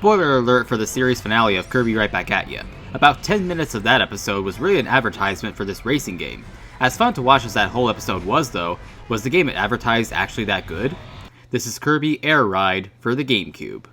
Spoiler alert for the series finale of Kirby Right Back At Ya. About 10 minutes of that episode was really an advertisement for this racing game. As fun to watch as that whole episode was though, was the game it advertised actually that good? This is Kirby Air Ride for the GameCube.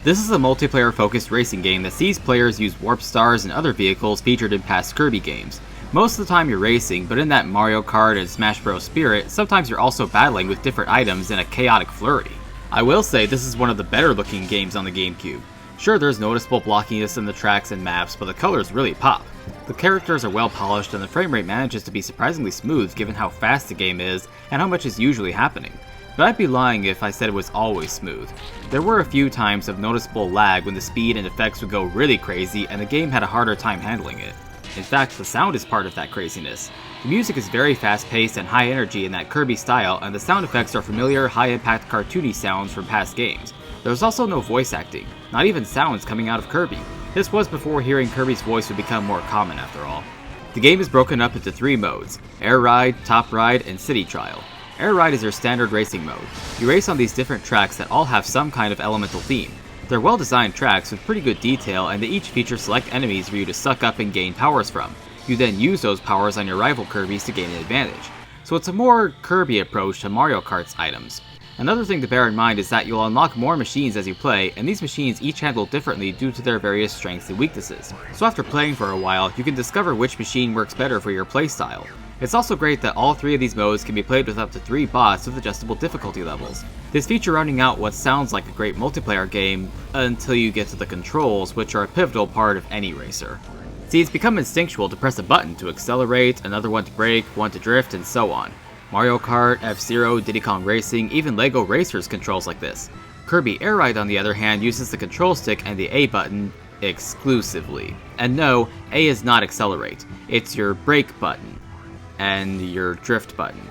This is a multiplayer-focused racing game that sees players use warp stars and other vehicles featured in past Kirby games. Most of the time you're racing, but in that Mario Kart and Smash Bros. Spirit, sometimes you're also battling with different items in a chaotic flurry. I will say this is one of the better looking games on the GameCube. Sure, there's noticeable blockiness in the tracks and maps, but the colors really pop. The characters are well polished and the frame rate manages to be surprisingly smooth given how fast the game is and how much is usually happening. But I'd be lying if I said it was always smooth. There were a few times of noticeable lag when the speed and effects would go really crazy and the game had a harder time handling it. In fact, the sound is part of that craziness. The music is very fast-paced and high energy in that Kirby style, and the sound effects are familiar, high-impact cartoony sounds from past games. There's also no voice acting, not even sounds coming out of Kirby. This was before hearing Kirby's voice would become more common after all. The game is broken up into 3 modes: Air Ride, Top Ride, and City Trial. Air Ride is your standard racing mode. You race on these different tracks that all have some kind of elemental theme. They're well-designed tracks with pretty good detail, and they each feature select enemies for you to suck up and gain powers from. You then use those powers on your rival Kirbys to gain an advantage. So it's a more Kirby approach to Mario Kart's items. Another thing to bear in mind is that you'll unlock more machines as you play, and these machines each handle differently due to their various strengths and weaknesses. So after playing for a while, you can discover which machine works better for your playstyle. It's also great that all 3 of these modes can be played with up to 3 bots with adjustable difficulty levels. This feature rounding out what sounds like a great multiplayer game until you get to the controls, which are a pivotal part of any racer. See, it's become instinctual to press a button to accelerate, another one to brake, one to drift, and so on. Mario Kart, F-Zero, Diddy Kong Racing, even LEGO Racers controls like this. Kirby Air Ride on the other hand uses the control stick and the A button exclusively. And no, A is not accelerate, it's your brake button, and your drift button,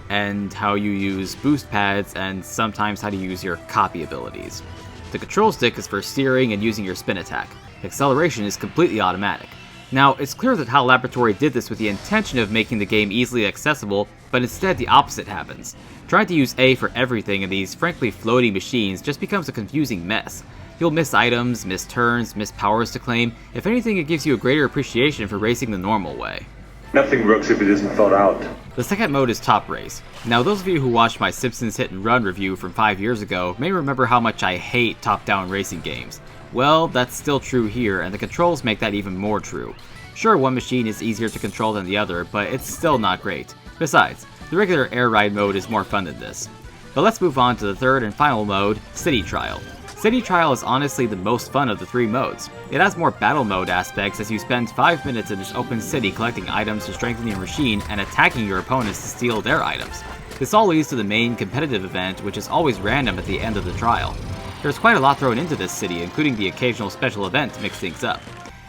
and how you use boost pads, and sometimes how to use your copy abilities. The control stick is for steering and using your spin attack. Acceleration is completely automatic. Now, it's clear that HAL Laboratory did this with the intention of making the game easily accessible, but instead the opposite happens. Trying to use A for everything in these frankly floaty machines just becomes a confusing mess. You'll miss items, miss turns, miss powers to claim. If anything, it gives you a greater appreciation for racing the normal way. Nothing works if it isn't thought out. The second mode is Top Race. Now, those of you who watched my Simpsons Hit and Run review from 5 years ago may remember how much I hate top-down racing games. Well, that's still true here, and the controls make that even more true. Sure, one machine is easier to control than the other, but it's still not great. Besides, the regular Air Ride mode is more fun than this. But let's move on to the third and final mode, City Trial. City Trial is honestly the most fun of the 3 modes. It has more battle mode aspects as you spend 5 minutes in this open city collecting items to strengthen your machine and attacking your opponents to steal their items. This all leads to the main competitive event, which is always random at the end of the trial. There's quite a lot thrown into this city, including the occasional special event to mix things up.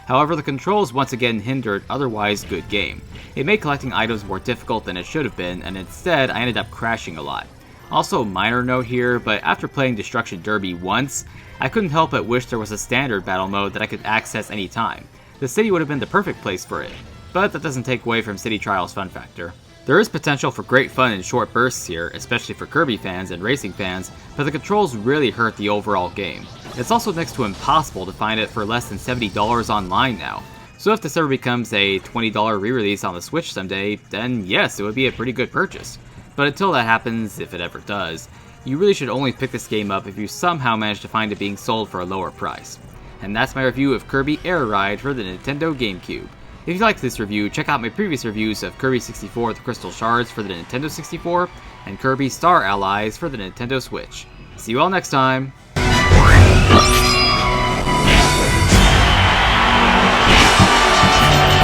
However, the controls once again hindered otherwise good game. It made collecting items more difficult than it should have been, and instead I ended up crashing a lot. Also, minor note here, but after playing Destruction Derby once, I couldn't help but wish there was a standard battle mode that I could access anytime. The city would have been the perfect place for it, but that doesn't take away from City Trial's fun factor. There is potential for great fun in short bursts here, especially for Kirby fans and racing fans, but the controls really hurt the overall game. It's also next to impossible to find it for less than $70 online now. So if this ever becomes a $20 re-release on the Switch someday, then yes, it would be a pretty good purchase. But until that happens, if it ever does, you really should only pick this game up if you somehow manage to find it being sold for a lower price. And that's my review of Kirby Air Ride for the Nintendo GameCube. If you liked this review, check out my previous reviews of Kirby 64 The Crystal Shards for the Nintendo 64, and Kirby Star Allies for the Nintendo Switch. See you all next time!